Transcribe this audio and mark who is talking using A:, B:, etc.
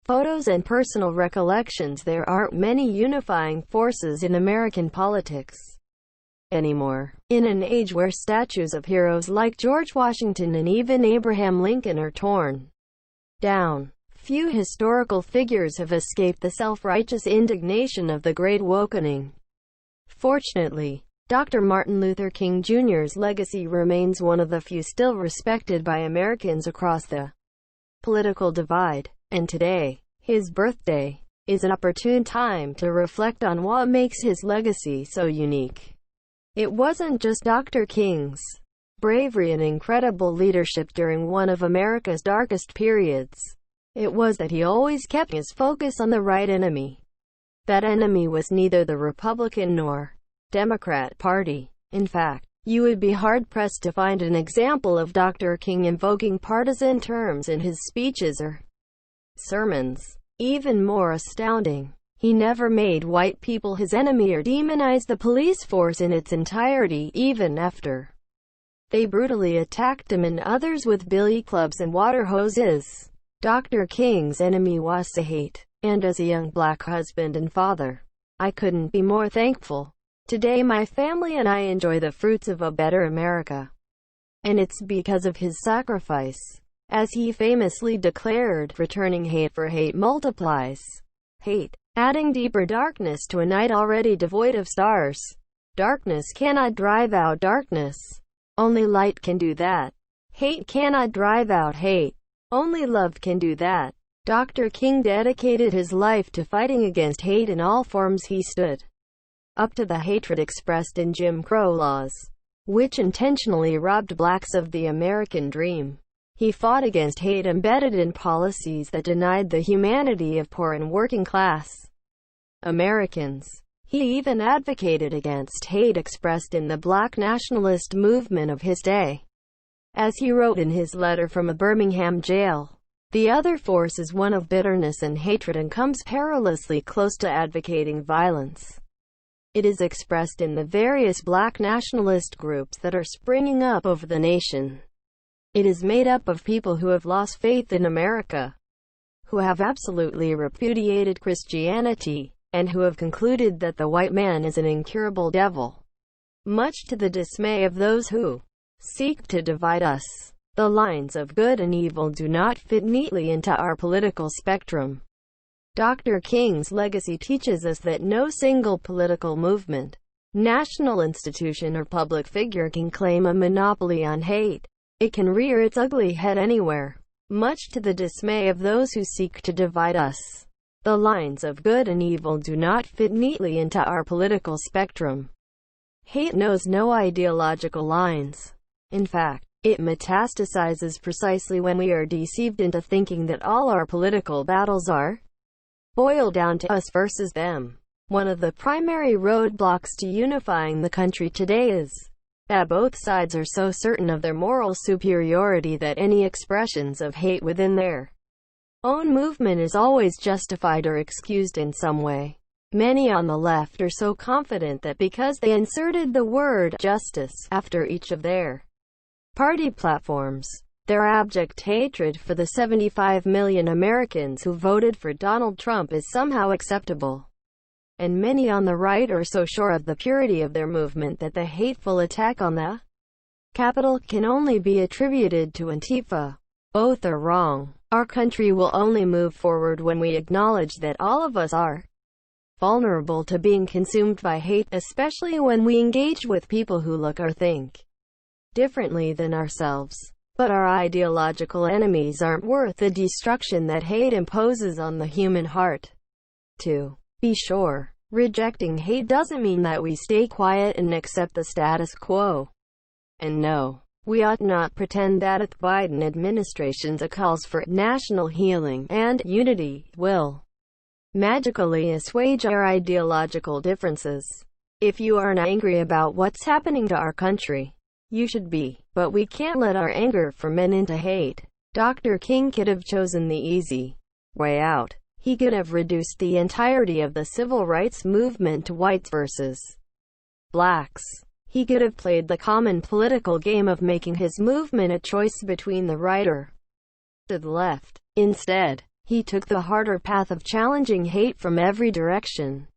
A: photos and personal recollections, there aren't many unifying forces in American politics anymore. In an age where statues of heroes like George Washington and even Abraham Lincoln are torn down, few historical figures have escaped the self-righteous indignation of the Great Awakening. Fortunately, Dr. Martin Luther King Jr.'s legacy remains one of the few still respected by Americans across the political divide, and today, his birthday, is an opportune time to reflect on what makes his legacy so unique. It wasn't just Dr. King's bravery and incredible leadership during one of America's darkest periods. It was that he always kept his focus on the right enemy. That enemy was neither the Republican nor Democrat Party. In fact, you would be hard-pressed to find an example of Dr. King invoking partisan terms in his speeches or sermons. Even more astounding, he never made white people his enemy or demonized the police force in its entirety, even after they brutally attacked him and others with billy clubs and water hoses. Dr. King's enemy was the hate, and as a young black husband and father, I couldn't be more thankful. Today my family and I enjoy the fruits of a better America. And it's because of his sacrifice. As he famously declared, returning hate for hate multiplies hate, adding deeper darkness to a night already devoid of stars. Darkness cannot drive out darkness. Only light can do that. Hate cannot drive out hate. Only love can do that. Dr. King dedicated his life to fighting against hate in all forms. He stood up to the hatred expressed in Jim Crow laws, which intentionally robbed blacks of the American dream. He fought against hate embedded in policies that denied the humanity of poor and working-class Americans. He even advocated against hate expressed in the black nationalist movement of his day. As he wrote in his letter from a Birmingham jail, the other force is one of bitterness and hatred and comes perilously close to advocating violence. It is expressed in the various black nationalist groups that are springing up over the nation. It is made up of people who have lost faith in America, who have absolutely repudiated Christianity, and who have concluded that the white man is an incurable devil. Much to the dismay of those who seek to divide us, the lines of good and evil do not fit neatly into our political spectrum. Dr. King's legacy teaches us that no single political movement, national institution or public figure can claim a monopoly on hate. It can rear its ugly head anywhere, much to the dismay of those who seek to divide us. The lines of good and evil do not fit neatly into our political spectrum. Hate knows no ideological lines. In fact, it metastasizes precisely when we are deceived into thinking that all our political battles are boiled down to us versus them. One of the primary roadblocks to unifying the country today is that both sides are so certain of their moral superiority that any expressions of hate within their own movement is always justified or excused in some way. Many on the left are so confident that because they inserted the word justice after each of their party platforms, their abject hatred for the 75 million Americans who voted for Donald Trump is somehow acceptable. And many on the right are so sure of the purity of their movement that the hateful attack on the Capitol can only be attributed to Antifa. Both are wrong. Our country will only move forward when we acknowledge that all of us are vulnerable to being consumed by hate, especially when we engage with people who look or think differently than ourselves. But our ideological enemies aren't worth the destruction that hate imposes on the human heart. To be sure, rejecting hate doesn't mean that we stay quiet and accept the status quo. And no, we ought not pretend that the Biden administration's calls for national healing and unity will magically assuage our ideological differences. If you aren't angry about what's happening to our country, you should be, but we can't let our anger ferment into hate. Dr. King could have chosen the easy way out. He could have reduced the entirety of the civil rights movement to whites versus blacks. He could have played the common political game of making his movement a choice between the right or the left. Instead, He took the harder path of challenging hate from every direction.